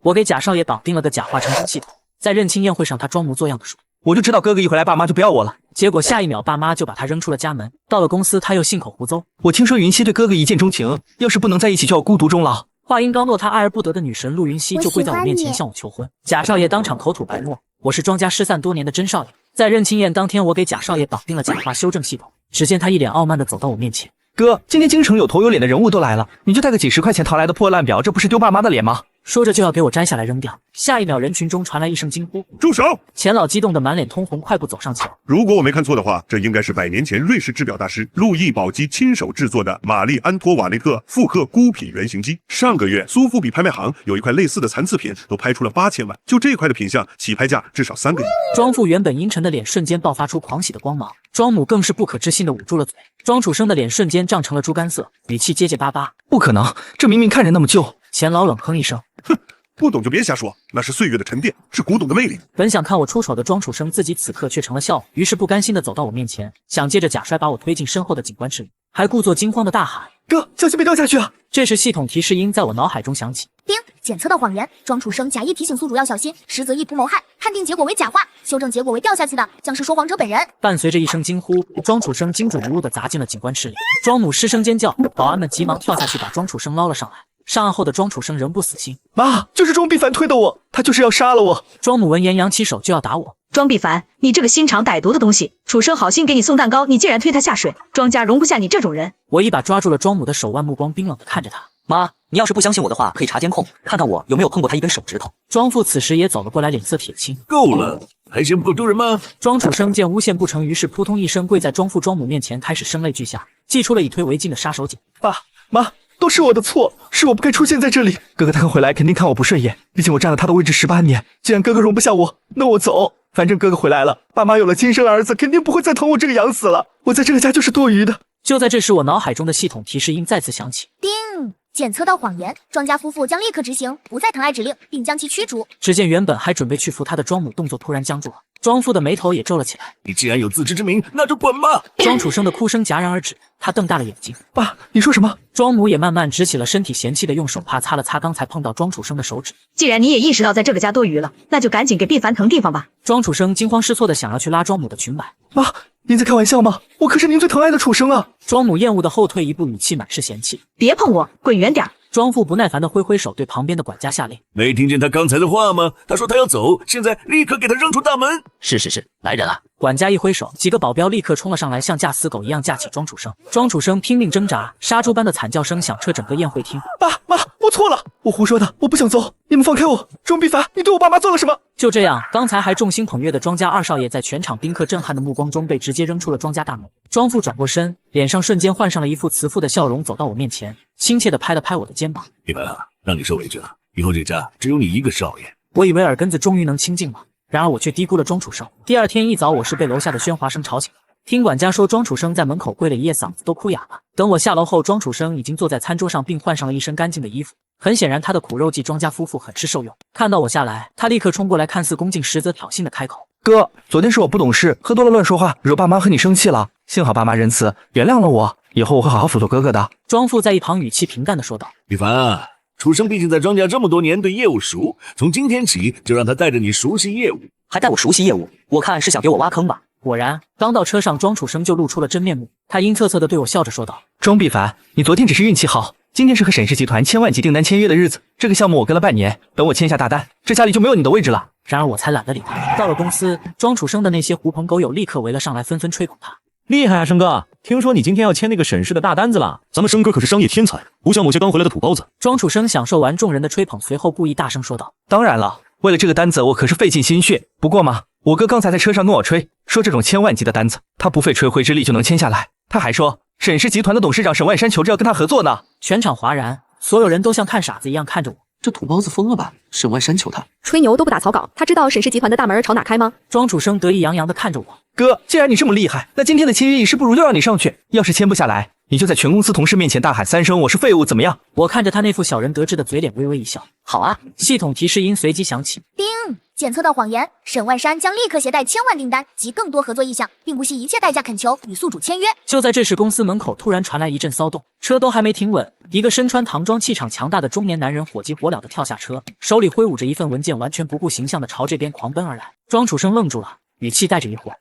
我给贾少爷绑定了个假话成功系统，在认亲宴会上，他装模作样的说：“我就知道哥哥一回来，爸妈就不要我了。”结果下一秒，爸妈就把他扔出了家门。到了公司，他又信口胡诌：“我听说云溪对哥哥一见钟情，要是不能在一起，就要孤独终老。”话音刚落，他爱而不得的女神陆云溪就跪在我面前向我求婚。贾少爷当场口吐白沫：“我是庄家失散多年的真少爷。”在认亲宴当天，我给贾少爷绑定了假话修正系统。只见他一脸傲慢地走到我面前：“哥，今天京城有头有脸的人物都来了，你就带个几十块钱淘来的破烂表，这不是丢爸妈的脸吗？”说着就要给我摘下来扔掉。下一秒，人群中传来一声惊呼：“住手！”钱老激动得满脸通红，快步走上前。如果我没看错的话，这应该是100年前瑞士制表大师路易·宝基亲手制作的玛丽·安托瓦内特复刻孤品原型机。上个月，苏富比拍卖行有一块类似的残次品，都拍出了8000万。就这块的品相，起拍价至少3个亿。庄父原本阴沉的脸瞬间爆发出狂喜的光芒，庄母更是不可置信的捂住了嘴。庄楚生的脸瞬间涨成了猪肝色，语气结结巴巴：“不可能，这明明看着那么旧。”钱老冷哼一声：“哼。”不懂就别瞎说，那是岁月的沉淀，是古董的魅力。本想看我出丑的庄楚生，自己此刻却成了笑话，于是不甘心地走到我面前，想借着假摔把我推进身后的警官室里，还故作惊慌地大喊：“哥，小心别掉下去啊！”这时系统提示音在我脑海中响起：“叮，检测到谎言，庄楚生假意提醒宿主要小心，实则意图谋害，判定结果为假话，修正结果为掉下去的将是说谎者本人。”伴随着一声惊呼，庄楚生精准无误地砸进了警官室里，庄母失声尖叫，保安们急忙跳下去把庄楚生捞了上来。上岸后的庄楚生仍不死心：“妈，就是庄必凡推的我，他就是要杀了我。”庄母闻言扬起手就要打我。庄必凡，你这个心肠歹毒的东西！楚生好心给你送蛋糕，你竟然推他下水，庄家容不下你这种人！我一把抓住了庄母的手腕，目光冰冷地看着他：“妈，你要是不相信我的话，可以查监控，看看我有没有碰过他一根手指头。”庄父此时也走了过来，脸色铁青：“够了，还嫌不够丢人吗？”庄楚生见诬陷不成，于是扑通一声跪在庄父庄母面前，开始声泪俱下，祭出了以退为进的杀手锏：“爸妈，都是我的错，是我不该出现在这里。哥哥他回来肯定看我不顺眼，毕竟我占了他的位置18年。既然哥哥容不下我，那我走。反正哥哥回来了，爸妈有了亲生儿子，肯定不会再疼我这个养死了。我在这个家就是多余的。”就在这时，我脑海中的系统提示音再次响起：“叮，检测到谎言，庄家夫妇将立刻执行不再疼爱指令，并将其驱逐。”只见原本还准备去扶他的庄母动作突然僵住了，庄父的眉头也皱了起来：“你既然有自知之明，那就滚吧！”庄楚生的哭声戛然而止，他瞪大了眼睛：“爸，你说什么？”庄母也慢慢直起了身体，嫌弃的用手帕擦了擦刚才碰到庄楚生的手指：“既然你也意识到在这个家多余了，那就赶紧给毕凡腾地方吧。”庄楚生惊慌失措的想要去拉庄母的裙摆：“妈，您在开玩笑吗？我可是您最疼爱的楚生啊！”庄母厌恶的后退一步，语气满是嫌弃：“别碰我，滚远点！”庄父不耐烦的挥挥手，对旁边的管家下令：“没听见他刚才的话吗？他说他要走，现在立刻给他扔出大门。”“是，来人了！”管家一挥手，几个保镖立刻冲了上来，像架死狗一样架起庄楚生。庄楚生拼命挣扎，杀猪般的惨叫声响彻整个宴会厅。“爸妈，我错了，我胡说的，我不想走，你们放开我！庄必凡，你对我爸妈做了什么？”就这样，刚才还众星捧月的庄家二少爷，在全场宾客震撼的目光中被直接扔出了庄家大门。庄父转过身，脸上瞬间换上了一副慈父的笑容，走到我面前，亲切地拍了拍我的肩膀：“必凡啊，让你受委屈了，以后这家只有你一个少爷。”我以为耳根子终于能清静了，然而我却低估了庄楚生。第二天一早，我是被楼下的喧哗声吵醒了。听管家说，庄楚生在门口跪了一夜，嗓子都哭哑了。等我下楼后，庄楚生已经坐在餐桌上，并换上了一身干净的衣服。很显然，他的苦肉计庄家夫妇很是受用。看到我下来，他立刻冲过来，看似恭敬，实则挑衅的开口：“哥，昨天是我不懂事，喝多了乱说话，惹爸妈和你生气了。幸好爸妈仁慈，原谅了我，以后我会好好辅佐哥哥的。”庄父在一旁语气平淡的说道：“必凡啊，楚生毕竟在庄家这么多年，对业务熟，从今天起就让他带着你熟悉业务。”“还带我熟悉业务，我看是想给我挖坑吧？”果然，刚到车上，庄楚生就露出了真面目。他阴恻恻地对我笑着说道：“庄必凡，你昨天只是运气好，今天是和沈氏集团千万级订单签约的日子。这个项目我跟了半年，等我签下大单，这家里就没有你的位置了。”然而我才懒得理他。到了公司，庄楚生的那些狐朋狗友立刻围了上来，纷纷吹捧他：“厉害啊，生哥！听说你今天要签那个沈氏的大单子了？咱们生哥可是商业天才，不像某些刚回来的土包子。”庄楚生享受完众人的吹捧，随后故意大声说道：“当然了，为了这个单子，我可是费尽心血。不过嘛，我哥刚才在车上跟我吹，说这种千万级的单子，他不费吹灰之力就能签下来。他还说沈氏集团的董事长沈万山求着要跟他合作呢。”全场哗然，所有人都像看傻子一样看着我。这土包子疯了吧？沈万山求他吹牛都不打草稿，他知道沈氏集团的大门朝哪开吗？庄楚生得意洋洋地看着我：“哥，既然你这么厉害，那今天的签约仪式不如就让你上去。要是签不下来，你就在全公司同事面前大喊3声我是废物，怎么样？”我看着他那副小人得志的嘴脸，微微一笑：“好啊！”系统提示音随即响起：“叮，检测到谎言，沈万山将立刻携带1000万订单及更多合作意向，并不惜一切代价恳求与宿主签约。就在这时，公司门口突然传来一阵骚动，车都还没停稳，一个身穿唐装、气场强大的中年男人火急火燎地跳下车，手里挥舞着一份文件，完全不顾形象地朝这边狂奔而来。庄楚生愣住了，语气带着疑惑：“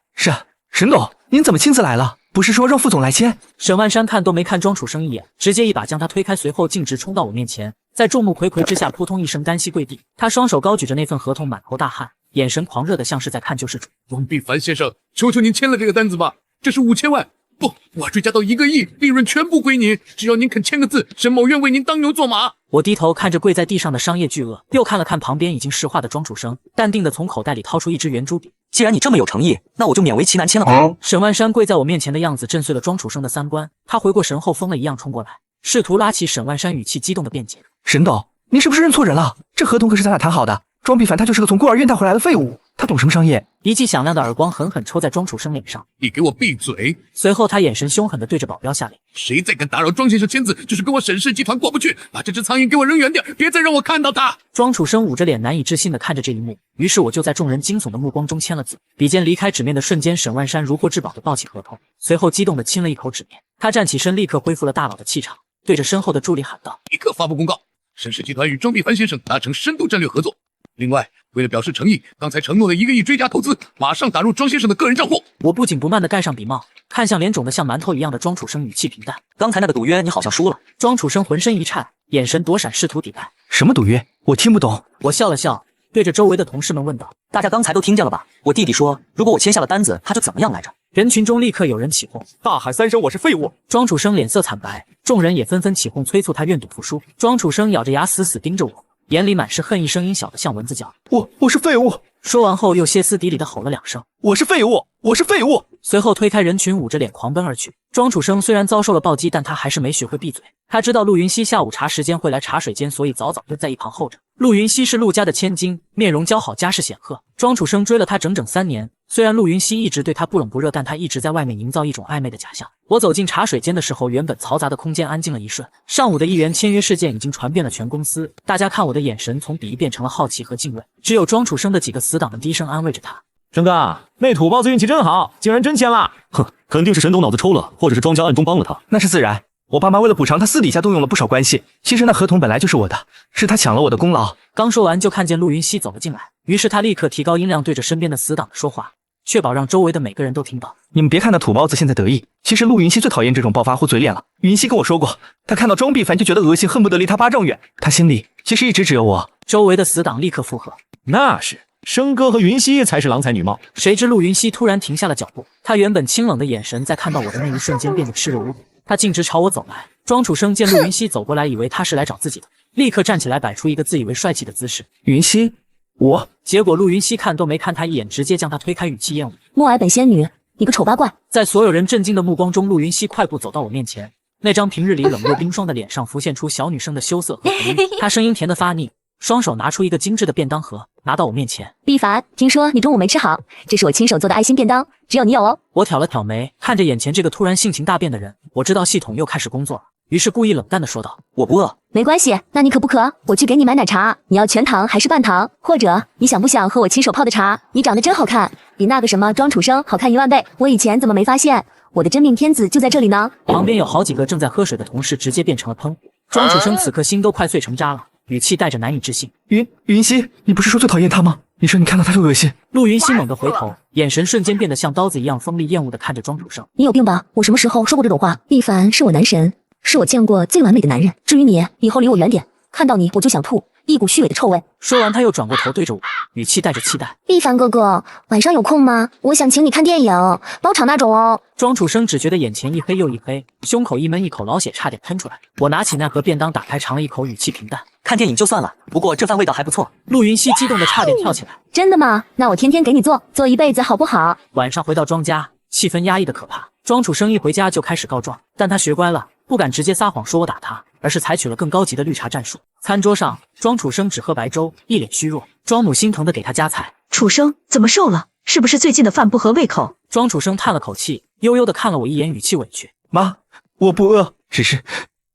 沈董，您怎么亲自来了？不是说让副总来签？”沈万山看都没看庄楚生一眼，直接一把将他推开，随后径直冲到我面前，在众目睽睽之下，扑通一声单膝跪地。他双手高举着那份合同，满头大汗，眼神狂热的像是在看救世主。王必凡先生，求求您签了这个单子吧，这是5000万，不，我要追加到1个亿，利润全部归您。只要您肯签个字，沈某愿为您当牛做马。我低头看着跪在地上的商业巨鳄，又看了看旁边已经石化的庄楚生，淡定的从口袋里掏出一支圆珠笔。既然你这么有诚意，那我就勉为其难签了吧。沈万山跪在我面前的样子震碎了庄楚生的三观，他回过神后疯了一样冲过来，试图拉起沈万山，语气激动的辩解：“沈董，您是不是认错人了？这合同可是咱俩谈好的。庄必凡他就是个从孤儿院带回来的废物，他懂什么商业？”一记响亮的耳光狠狠抽在庄楚生脸上。你给我闭嘴！随后他眼神凶狠地对着保镖下令：“谁再敢打扰庄先生签字，就是跟我沈氏集团过不去。把这只苍蝇给我扔远点，别再让我看到他！”庄楚生捂着脸难以置信地看着这一幕，于是我就在众人惊悚的目光中签了字。笔尖离开纸面的瞬间，沈万山如获至宝地抱起合同，随后激动地亲了一口纸面。他站起身，立刻恢复了大佬的气场，对着身后的助理喊道：“立刻发布公告，沈氏集团与庄必凡先生达成深度战略合作。另外，为了表示诚意，刚才承诺的1个亿追加投资，马上打入庄先生的个人账户。”我不紧不慢地盖上笔帽，看向脸肿得像馒头一样的庄楚生，语气平淡：“刚才那个赌约你好像输了。”庄楚生浑身一颤，眼神躲闪，试图抵赖：“什么赌约？我听不懂。”我笑了笑，对着周围的同事们问道：“大家刚才都听见了吧？我弟弟说，如果我签下了单子，他就怎么样来着？”人群中立刻有人起哄：“大喊3声我是废物！”庄楚生脸色惨白，众人也纷纷起哄催促他愿赌服输。庄楚生咬着牙死死盯着我，眼里满是恨意，声音小得像蚊子叫：“我是废物！”说完后又歇斯底里地吼了2声：“我是废物！我是废物！”随后推开人群，捂着脸狂奔而去。庄楚生虽然遭受了暴击，但他还是没学会闭嘴。他知道陆云熙下午茶时间会来茶水间，所以早早就在一旁候着。陆云熙是陆家的千金，面容姣好，家世显赫。庄楚生追了他整整3年，虽然陆云熙一直对他不冷不热，但他一直在外面营造一种暧昧的假象。我走进茶水间的时候，原本嘈杂的空间安静了一瞬。上午的1元签约事件已经传遍了全公司，大家看我的眼神从鄙夷变成了好奇和敬畏。只有庄楚生的几个死党们低声安慰着他：“生哥，那土包子运气真好，竟然真签了。”“哼，肯定是沈董脑子抽了，或者是庄家暗中帮了他。”“那是自然，我爸妈为了补偿他，私底下动用了不少关系。其实那合同本来就是我的，是他抢了我的功劳。”刚说完，就看见陆云熙走了进来，于是他立刻提高音量，对着身边的死党说话，确保让周围的每个人都听到。“你们别看那土包子现在得意，其实陆云熙最讨厌这种暴发户嘴脸了。云熙跟我说过，他看到庄必凡就觉得恶心，恨不得离他8丈远。他心里其实一直只有我。”周围的死党立刻附和：“那是，生哥和云熙才是郎才女貌。”谁知陆云熙突然停下了脚步，他原本清冷的眼神在看到我的那一瞬间变得炽热无比，他径直朝我走来。庄楚生见陆云熙走过来，以为他是来找自己的，立刻站起来摆出一个自以为帅气的姿势。“云熙，我……”结果陆云熙看都没看他一眼，直接将他推开，语气厌恶：“墨尔本仙女，你个丑八怪！”在所有人震惊的目光中，陆云熙快步走到我面前，那张平日里冷若冰霜的脸上浮现出小女生的羞涩和不悦。她声音甜得发腻，双手拿出一个精致的便当盒，拿到我面前：“必凡，听说你中午没吃好，这是我亲手做的爱心便当，只有你有哦。”我挑了挑眉，看着眼前这个突然性情大变的人，我知道系统又开始工作了，于是故意冷淡地说道：“我不饿。”“没关系，那你渴不渴？我去给你买奶茶，你要全糖还是半糖？或者你想不想喝我亲手泡的茶？你长得真好看，比那个什么庄楚生好看1万倍，我以前怎么没发现？我的真命天子就在这里呢。”旁边有好几个正在喝水的同事直接变成了砰。庄楚生此刻心都快碎成渣了，语气带着难以置信：“云熙，你不是说最讨厌他吗？你说你看到他就恶心。”陆云熙猛地回头，眼神瞬间变得像刀子一样锋利，厌恶地看着庄楚生：“你有病吧？我什么时候说过这种话？必凡是我男神，是我见过最完美的男人。至于你，以后离我远点，看到你我就想吐，一股虚伪的臭味。”说完，他又转过头对着我，语气带着期待：“必凡哥哥，晚上有空吗？我想请你看电影，包场那种哦。”庄楚生只觉得眼前一黑又一黑，胸口一闷，一口老血差点喷出来。我拿起那盒便当打开尝了一口，语气平淡：“看电影就算了，不过这饭味道还不错。”陆云熙激动的差点跳起来：“真的吗？那我天天给你做，做一辈子好不好？”晚上回到庄家，气氛压抑的可怕。庄楚生一回家就开始告状，但他学乖了，不敢直接撒谎说我打他，而是采取了更高级的绿茶战术。餐桌上，庄楚生只喝白粥，一脸虚弱。庄母心疼的给他夹菜：“楚生怎么瘦了？是不是最近的饭不合胃口？”庄楚生叹了口气，悠悠的看了我一眼，语气委屈：“妈，我不饿，只是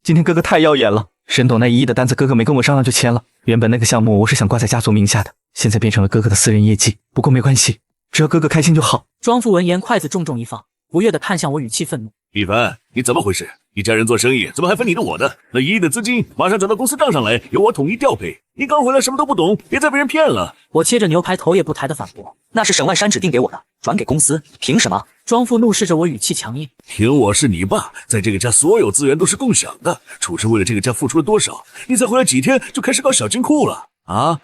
今天哥哥太耀眼了。沈董那1亿的单子，哥哥没跟我商量就签了。原本那个项目我是想挂在家族名下的，现在变成了哥哥的私人业绩。不过没关系，只要哥哥开心就好。庄父闻言，筷子重重一放，不悦地看向我，语气愤怒：毕凡，你怎么回事？一家人做生意，怎么还分你的我的？那1亿的资金马上转到公司账上来，由我统一调配。你刚回来什么都不懂，别再被人骗了。我切着牛排，头也不抬地反驳：那是沈万山指定给我的，转给公司，凭什么？庄父怒视着我，语气强硬：凭我是你爸，在这个家所有资源都是共享的。楚生为了这个家付出了多少？你才回来几天就开始搞小金库了啊？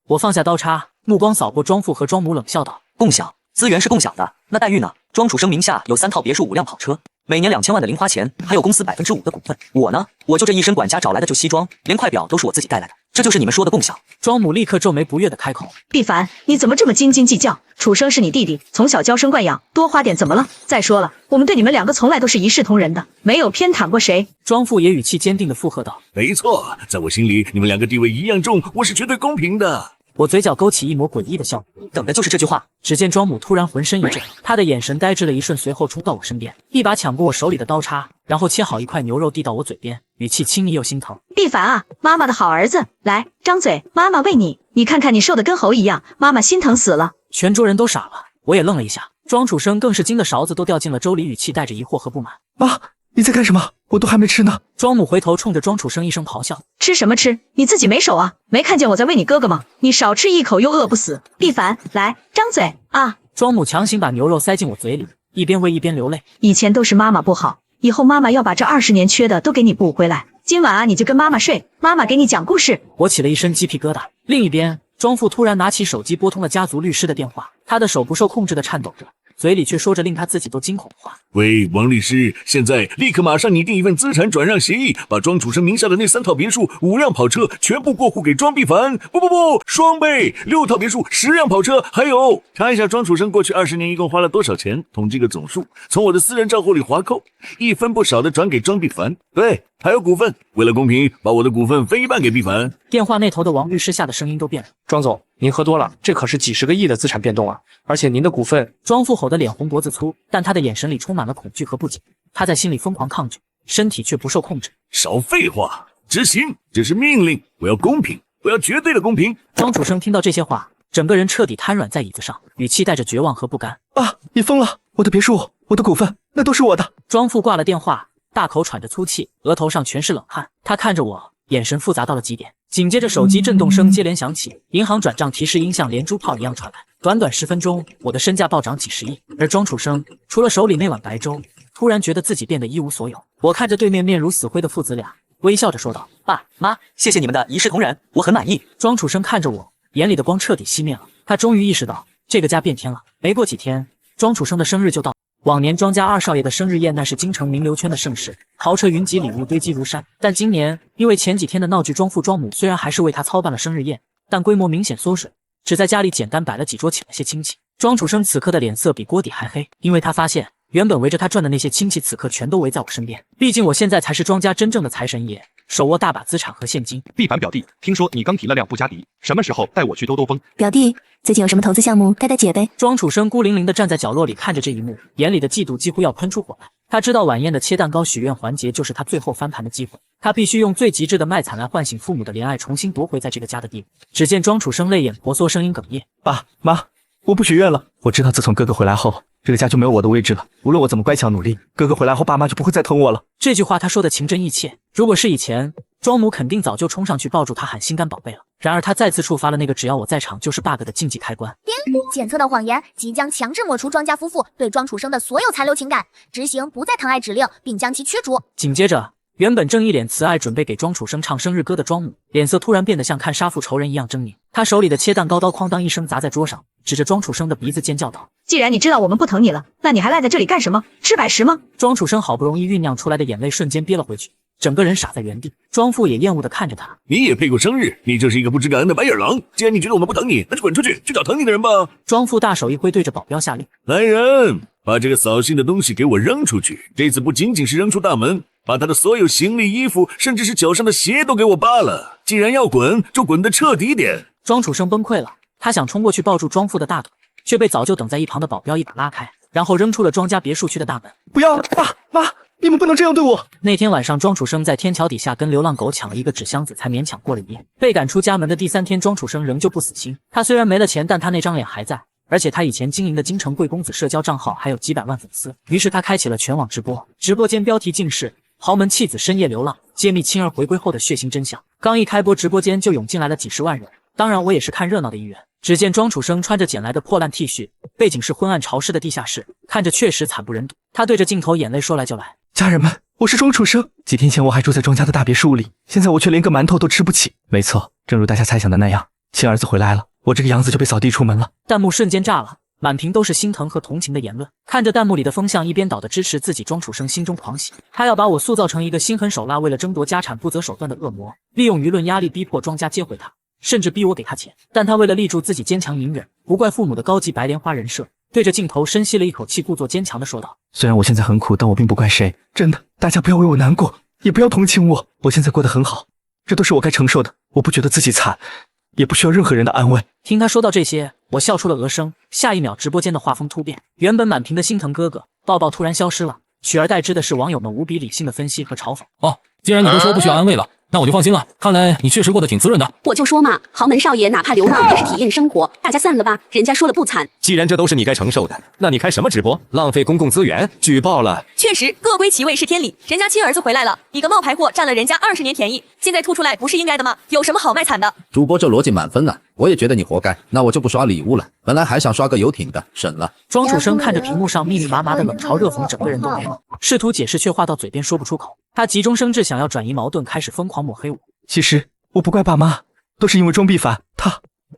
我放下刀叉，目光扫过庄父和庄母，冷笑道：共享资源是共享的，那待遇呢？庄楚生名下有3套别墅、5辆跑车，每年2000万的零花钱，还有公司5%的股份。我呢，我就这一身管家找来的旧西装，连块表都是我自己带来的。这就是你们说的共享。庄母立刻皱眉不悦地开口：毕凡，你怎么这么斤斤计较？楚生是你弟弟，从小娇生惯养，多花点怎么了？再说了，我们对你们2个从来都是一视同仁的，没有偏袒过谁。庄父也语气坚定地附和道：没错，在我心里，你们2个地位一样重，我是绝对公平的。我嘴角勾起一抹诡异的笑容，等的就是这句话。只见庄母突然浑身一震，她的眼神呆滞了一瞬，随后冲到我身边，一把抢过我手里的刀叉，然后切好一块牛肉递到我嘴边，语气亲昵又心疼：毕凡啊，妈妈的好儿子，来张嘴，妈妈喂你，你看看你瘦得跟猴一样，妈妈心疼死了。全桌人都傻了，我也愣了一下，庄楚生更是惊得勺子都掉进了粥里，语气带着疑惑和不满：妈，你在干什么？我都还没吃呢。庄母回头冲着庄楚生一声咆哮：吃什么吃？你自己没手啊？没看见我在喂你哥哥吗？你少吃一口又饿不死。毕凡，来张嘴啊！庄母强行把牛肉塞进我嘴里，一边喂一边流泪：以前都是妈妈不好，以后妈妈要把这20年缺的都给你补回来。今晚啊，你就跟妈妈睡，妈妈给你讲故事。我起了一身鸡皮疙瘩。另一边，庄父突然拿起手机拨通了家族律师的电话，他的手不受控制地颤抖着，嘴里却说着令他自己都惊恐的话：喂，王律师，现在立刻马上拟定一份资产转让协议，把庄楚生名下的那3套别墅、5辆跑车全部过户给庄毕凡。不，双倍，6套别墅、10辆跑车，还有查一下庄楚生过去20年一共花了多少钱，统计个总数，从我的私人账户里划扣，1分不少的转给庄毕凡。对，还有股份，为了公平，把我的股份分1半给毕凡。电话那头的王律师吓得声音都变了：庄总，您喝多了，这可是几十个亿的资产变动啊！而且您的股份……庄父吼得脸红脖子粗，但他的眼神里充满了恐惧和不解。他在心里疯狂抗拒，身体却不受控制。少废话，执行，这是命令，我要公平，我要绝对的公平。庄楚生听到这些话，整个人彻底瘫软在椅子上，语气带着绝望和不甘：啊，你疯了！我的别墅，我的股份，那都是我的。庄父挂了电话，大口喘着粗气，额头上全是冷汗。他看着我，眼神复杂到了极点。紧接着手机震动声接连响起，银行转账提示音像连珠炮一样传来。短短10分钟，我的身价暴涨几十亿。而庄楚生除了手里那碗白粥，突然觉得自己变得一无所有。我看着对面面如死灰的父子俩，微笑着说道：爸妈，谢谢你们的一视同仁，我很满意。庄楚生看着我，眼里的光彻底熄灭了。他终于意识到这个家变天了。没过几天，庄楚生的生日就到。往年庄家2少爷的生日宴那是京城名流圈的盛事，豪车云集，礼物堆积如山。但今年因为前几天的闹剧，庄父庄母虽然还是为他操办了生日宴，但规模明显缩水，只在家里简单摆了几桌，请了些亲戚。庄楚生此刻的脸色比锅底还黑，因为他发现原本围着他转的那些亲戚，此刻全都围在我身边。毕竟我现在才是庄家真正的财神爷，手握大把资产和现金。毕凡表弟，听说你刚提了辆布加迪，什么时候带我去兜兜风？表弟，最近有什么投资项目，带带姐呗。庄楚生孤零零地站在角落里看着这一幕，眼里的嫉妒几乎要喷出火来。他知道晚宴的切蛋糕许愿环节就是他最后翻盘的机会，他必须用最极致的卖惨来唤醒父母的怜爱，重新夺回在这个家的地位。只见庄楚生泪眼婆娑，声音哽咽：爸妈，我不许愿了。我知道自从哥哥回来后，这个家就没有我的位置了。无论我怎么乖巧努力，哥哥回来后，爸妈就不会再疼我了。这句话他说的情真意切，如果是以前，庄母肯定早就冲上去抱住他喊心肝宝贝了。然而他再次触发了那个只要我在场就是 bug 的禁忌开关。检测到谎言，即将强制抹除庄家夫妇对庄楚生的所有残留情感，执行不再疼爱指令，并将其驱逐。紧接着，原本正一脸慈爱准备给庄楚生唱生日歌的庄母，脸色突然变得像看杀父仇人一样狰狞。他手里的切蛋糕刀哐当一声砸在桌上，指着庄楚生的鼻子尖叫道：既然你知道我们不疼你了，那你还赖在这里干什么？吃摆食吗？庄楚生好不容易酝酿出来的眼泪瞬间憋了回去，整个人傻在原地。庄父也厌恶地看着他：你也配过生日？你就是一个不知感恩的白眼狼！既然你觉得我们不疼你，那就滚出去，去找疼你的人吧！庄父大手一挥，对着保镖下令：来人，把这个扫兴的东西给我扔出去！这次不仅仅是扔出大门，把他的所有行李、衣服，甚至是脚上的鞋都给我扒了！既然要滚，就滚得彻底点！庄楚生崩溃了，他想冲过去抱住庄父的大腿，却被早就等在一旁的保镖一把拉开，然后扔出了庄家别墅区的大门。不要，爸妈，你们不能这样对我！那天晚上，庄楚生在天桥底下跟流浪狗抢了一个纸箱子，才勉强过了一夜。被赶出家门的第3天，庄楚生仍旧不死心。他虽然没了钱，但他那张脸还在，而且他以前经营的京城贵公子社交账号还有几百万粉丝。于是他开启了全网直播，直播间标题竟是“豪门弃子深夜流浪，揭秘亲儿回归后的血腥真相”。刚一开播，直播间就涌进来了几十万人。当然，我也是看热闹的一员。只见庄楚生穿着捡来的破烂 T 恤，背景是昏暗潮湿的地下室，看着确实惨不忍睹。他对着镜头眼泪说来就来：“家人们，我是庄楚生。几天前我还住在庄家的大别墅里，现在我却连个馒头都吃不起。没错，正如大家猜想的那样，亲儿子回来了，我这个养子就被扫地出门了。”弹幕瞬间炸了，满屏都是心疼和同情的言论。看着弹幕里的风向一边倒的支持自己，庄楚生心中狂喜。他要把我塑造成一个心狠手辣、为了争夺家产不择手段的恶魔，利用舆论压力逼迫庄家接回他。甚至逼我给他钱，但他为了立住自己坚强隐忍、不怪父母的高级白莲花人设，对着镜头深吸了一口气，故作坚强地说道：“虽然我现在很苦，但我并不怪谁，真的，大家不要为我难过，也不要同情我，我现在过得很好，这都是我该承受的。我不觉得自己惨，也不需要任何人的安慰。”听他说到这些，我笑出了鹅声。下一秒，直播间的画风突变，原本满屏的心疼哥哥抱抱突然消失了，取而代之的是网友们无比理性的分析和嘲讽。哦，既然你都说不需要安慰了，那我就放心了。看来你确实过得挺滋润的。我就说嘛，豪门少爷哪怕流浪也是体验生活，大家散了吧，人家说了不惨。既然这都是你该承受的，那你开什么直播？浪费公共资源，举报了。确实，各归其位是天理。人家亲儿子回来了，你个冒牌货占了人家20年便宜，现在吐出来不是应该的吗？有什么好卖惨的？主播这逻辑满分啊，我也觉得你活该。那我就不刷礼物了，本来还想刷个游艇的，省了。庄楚生看着屏幕上密密麻麻的冷嘲热讽，整个人都没了，试图解释却话到嘴边说不出口。他急中生智，想要转移矛盾，开始疯狂抹黑我。其实我不怪爸妈，都是因为庄必凡，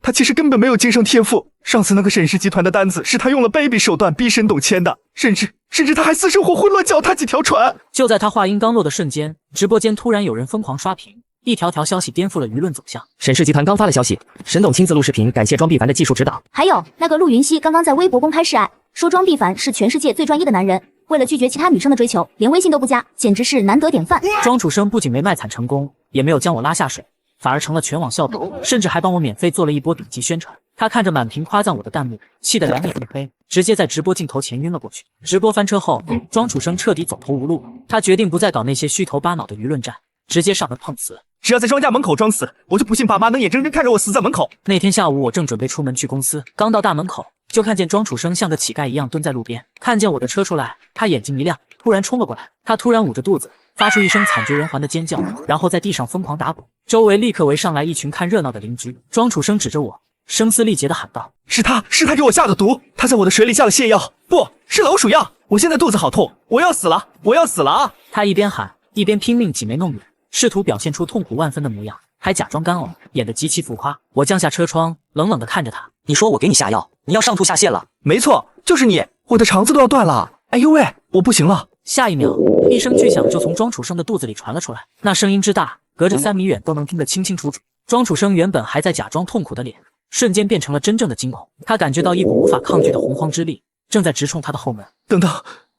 他其实根本没有经生天赋。上次那个沈氏集团的单子是他用了卑鄙手段逼沈董签的，甚至他还私生活混乱脚踏几条船。就在他话音刚落的瞬间，直播间突然有人疯狂刷屏，一条条消息颠覆了舆论走向。沈氏集团刚发了消息，沈董亲自录视频感谢庄必凡的技术指导。还有那个陆云熙刚刚在微博公开示爱，说庄必凡是全世界最专一的男人，为了拒绝其他女生的追求，连微信都不加，简直是难得典范。庄楚生不仅没卖惨成功，也没有将我拉下水，反而成了全网笑柄，甚至还帮我免费做了一波顶级宣传。他看着满屏夸赞我的弹幕，气得两眼一黑，直接在直播镜头前晕了过去。直播翻车后，庄楚生彻底走投无路，他决定不再搞那些虚头巴脑的舆论战，直接上门碰瓷。只要在庄家门口装死，我就不信爸妈能眼睁睁看着我死在门口。那天下午，我正准备出门去公司，刚到大门口，就看见庄楚生像个乞丐一样蹲在路边，看见我的车出来，他眼睛一亮，突然冲了过来。他突然捂着肚子，发出一声惨绝人寰的尖叫，然后在地上疯狂打滚，周围立刻围上来一群看热闹的邻居。庄楚生指着我，声嘶力竭地喊道：“是他给我下的毒，他在我的水里下了泻药，不是老鼠药，我现在肚子好痛，我要死了，我要死了啊！”他一边喊一边拼命挤眉弄眼，试图表现出痛苦万分的模样，还假装干呕，演得极其浮夸。我降下车窗，冷冷地看着他：“你说我给你下药，你要上吐下泻了？”“没错，就是你，我的肠子都要断了。哎呦喂，我不行了！”下一秒，一声巨响就从庄楚生的肚子里传了出来，那声音之大，隔着3米远都能听得清清楚楚。庄楚生原本还在假装痛苦的脸，瞬间变成了真正的惊恐。他感觉到一股无法抗拒的洪荒之力，正在直冲他的后门。等等，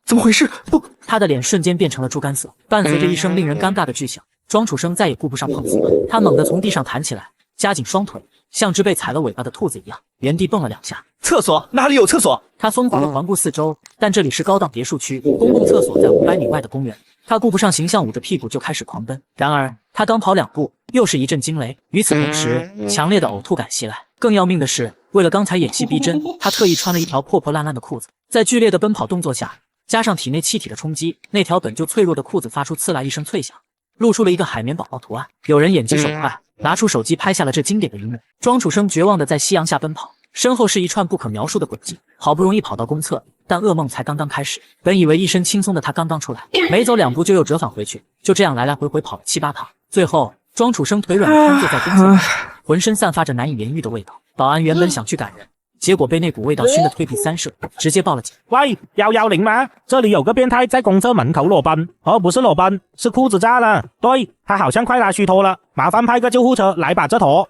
怎么回事？不，他的脸瞬间变成了猪肝色，伴随着一声令人尴尬的巨响，庄楚生再也顾不上碰瓷了，他猛地从地上弹起来，夹紧双腿，像只被踩了尾巴的兔子一样，原地蹦了2下。厕所哪里有厕所？他疯狂地环顾四周，但这里是高档别墅区，公共厕所在500米外的公园。他顾不上形象，捂着屁股就开始狂奔。然而他刚跑2步，又是一阵惊雷。与此同时，强烈的呕吐感袭来。更要命的是，为了刚才演戏逼真，他特意穿了一条破破烂烂的裤子。在剧烈的奔跑动作下，加上体内气体的冲击，那条本就脆弱的裤子发出刺啦一声脆响，露出了一个海绵宝宝图案。有人眼疾手快，拿出手机拍下了这经典的一幕。庄楚生绝望地在夕阳下奔跑，身后是一串不可描述的轨迹。好不容易跑到公厕，但噩梦才刚刚开始。本以为一身轻松的他刚刚出来，没走2步就又折返回去，就这样来来回回跑了7、8趟。最后，庄楚生腿软地瘫坐在公厕里，浑身散发着难以言喻的味道。保安原本想去赶人，结果被那股味道熏得退避3舍，直接报了警。喂，110吗？这里有个变态在公厕门口裸奔，不是裸奔，是裤子炸了。对，他好像快拉虚脱了，麻烦派个救护车来把这坨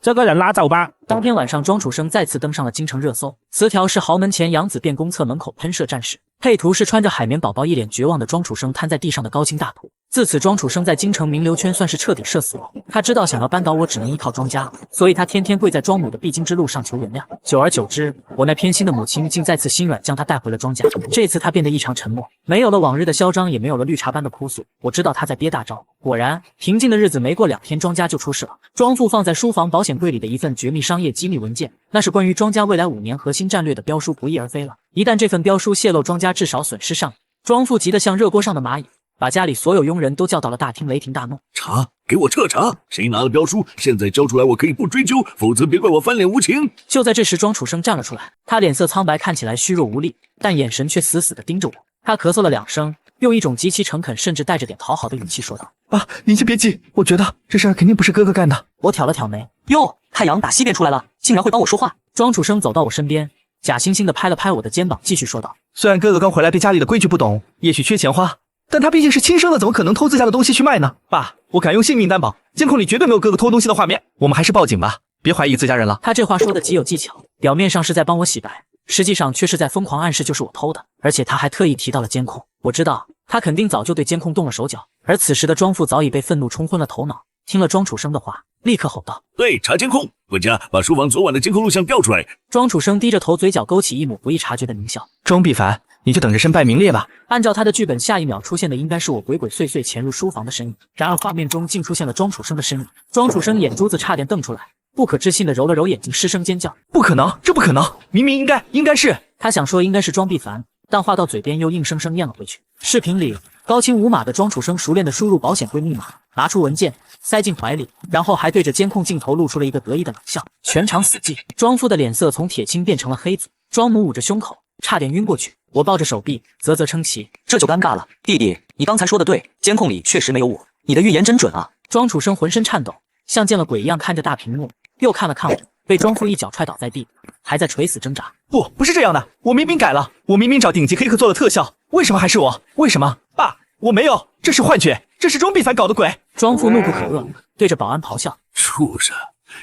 这个人拉走吧。当天晚上，庄楚生再次登上了京城热搜，词条是豪门前养子变公厕门口喷射战士，配图是穿着海绵宝宝一脸绝望的庄楚生瘫在地上的高清大图。自此，庄楚生在京城名流圈算是彻底社死了。他知道想要扳倒我，只能依靠庄家，所以他天天跪在庄母的必经之路上求原谅。久而久之，我那偏心的母亲竟再次心软，将他带回了庄家。这次他变得异常沉默，没有了往日的嚣张，也没有了绿茶般的哭诉。我知道他在憋大招。果然，平静的日子没过2天，庄家就出事了。庄父放在书房保险柜里的一份绝密商业机密文件，那是关于庄家未来5年核心战略的标书，不翼而飞了。一旦这份标书泄露，庄家至少损失上亿。庄父急得像热锅上的蚂蚁，把家里所有佣人都叫到了大厅，雷霆大怒：查，给我彻查！谁拿了标书，现在交出来，我可以不追究，否则别怪我翻脸无情。就在这时，庄楚生站了出来，他脸色苍白，看起来虚弱无力，但眼神却死死地盯着我。他咳嗽了2声，用一种极其诚恳，甚至带着点讨好的语气说道：爸，您先别急，我觉得这事儿肯定不是哥哥干的。我挑了挑眉，哟，太阳打西边出来了，竟然会帮我说话。庄楚生走到我身边，假惺惺地拍了拍我的肩膀，继续说道：虽然哥哥刚回来，对家里的规矩不懂，也许缺钱花，但他毕竟是亲生的，怎么可能偷自家的东西去卖呢？爸，我敢用性命担保，监控里绝对没有哥哥偷东西的画面。我们还是报警吧，别怀疑自家人了。他这话说的极有技巧，表面上是在帮我洗白，实际上却是在疯狂暗示就是我偷的，而且他还特意提到了监控。我知道他肯定早就对监控动了手脚，而此时的庄父早已被愤怒冲昏了头脑，听了庄楚生的话，立刻吼道：对，查监控，管家把书房昨晚的监控录像调出来。庄楚生低着头，嘴角勾起一抹不易察觉的狞笑。庄必凡，你就等着身败名裂吧。按照他的剧本，下一秒出现的应该是我鬼鬼祟祟潜入书房的身影，然而画面中竟出现了庄楚生的身影。庄楚生眼珠子差点瞪出来，不可置信地揉了揉眼睛，失声尖叫：不可能，这不可能，明明应该是。他想说应该是庄必凡，但话到嘴边又硬生生咽了回去。视频里高清无码的庄楚生熟练地输入保险柜密码，拿出文件塞进怀里，然后还对着监控镜头露出了一个得意的冷笑。全场死寂，庄父的脸色从铁青变成了黑紫，庄母捂着胸口，差点晕过去。我抱着手臂，啧啧称奇。这就尴尬了，弟弟，你刚才说的对，监控里确实没有我，你的预言真准啊！庄楚生浑身颤抖，像见了鬼一样看着大屏幕，又看了看我，被庄父一脚踹倒在地，还在垂死挣扎。不是这样的，我明明改了，我明明找顶级黑客做了特效，为什么还是我？为什么？爸，我没有，这是幻觉，这是庄必凡搞的鬼！庄父怒不可遏，对着保安咆哮：畜生！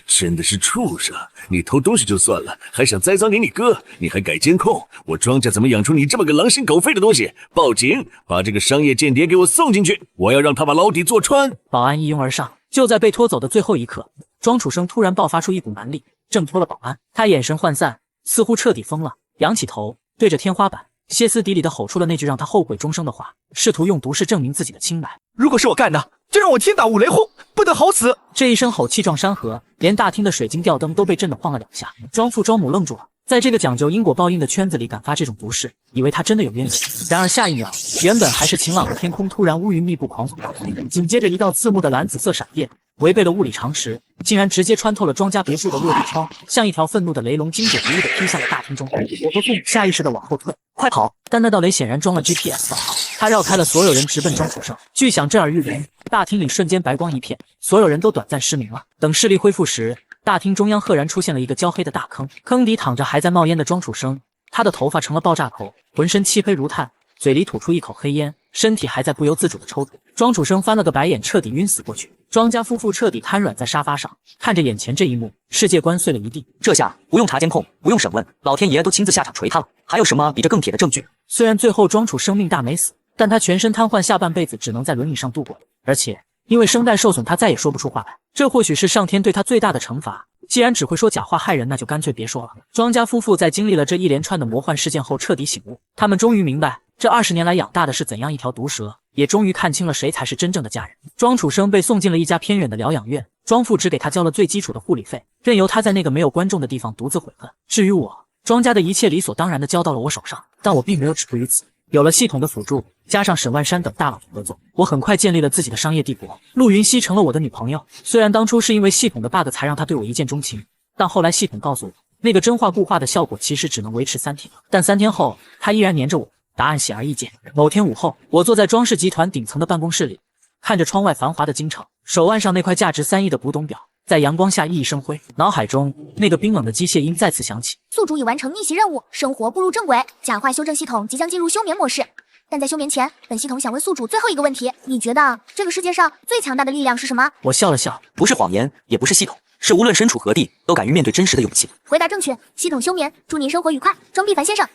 真的是畜生！你偷东西就算了，还想栽赃给你哥，你还改监控，我庄家怎么养出你这么个狼心狗肺的东西？报警，把这个商业间谍给我送进去，我要让他把牢底坐穿！保安一拥而上，就在被拖走的最后一刻，庄楚生突然爆发出一股蛮力，挣脱了保安。他眼神涣散，似乎彻底疯了，仰起头，对着天花板歇斯底里地吼出了那句让他后悔终生的话，试图用毒誓证明自己的清白。如果是我干的，就让我天打五雷轰，不得好死！这一声吼气壮山河，连大厅的水晶吊灯都被震得晃了2下。庄父庄母愣住了，在这个讲究因果报应的圈子里敢发这种毒誓，以为他真的有冤情。然而下一秒，原本还是晴朗的天空突然乌云密布狂风，紧接着一道刺目的蓝紫色闪电，违背了物理常识，竟然直接穿透了庄家别墅的落地窗，像一条愤怒的雷龙，精准无误地劈向了大厅中。我和父母下意识地往后退，快跑！但那道雷显然装了 GPS 导航，他绕开了所有人，直奔庄楚生。巨响震耳欲聋，大厅里瞬间白光一片，所有人都短暂失明了。等视力恢复时，大厅中央赫然出现了一个焦黑的大坑，坑底躺着还在冒烟的庄楚生，他的头发成了爆炸头，浑身漆黑如炭，嘴里吐出一口黑烟，身体还在不由自主地抽搐。庄楚生翻了个白眼，彻底晕死过去。庄家夫妇彻底瘫软在沙发上，看着眼前这一幕，世界观碎了一地。这下不用查监控，不用审问，老天爷都亲自下场锤他了，还有什么比这更铁的证据？虽然最后庄楚生命大没死，但他全身瘫痪，下半辈子只能在轮椅上度过，而且因为声带受损，他再也说不出话来。这或许是上天对他最大的惩罚。既然只会说假话害人，那就干脆别说了。庄家夫妇在经历了这一连串的魔幻事件后彻底醒悟，他们终于明白这20年来养大的是怎样一条毒蛇，也终于看清了谁才是真正的家人。庄楚生被送进了一家偏远的疗养院，庄父只给他交了最基础的护理费，任由他在那个没有观众的地方独自悔恨。至于我，庄家的一切理所当然的交到了我手上，但我并没有止步于此。有了系统的辅助，加上沈万山等大佬的合作，我很快建立了自己的商业帝国。陆云熙成了我的女朋友，虽然当初是因为系统的 bug 才让她对我一见钟情，但后来系统告诉我，那个真话固话的效果其实只能维持3天，但3天后她依然黏着我。答案显而易见。某天午后，我坐在庄氏集团顶层的办公室里，看着窗外繁华的京城，手腕上那块价值3亿的古董表在阳光下熠熠生辉，脑海中那个冰冷的机械音再次响起。宿主已完成逆袭任务，生活步入正轨，假话修正系统即将进入休眠模式。但在休眠前，本系统想问宿主最后一个问题：你觉得这个世界上最强大的力量是什么？我笑了笑，不是谎言，也不是系统，是无论身处何地都敢于面对真实的勇气。回答正确，系统休眠，祝您生活愉快。庄必凡先生，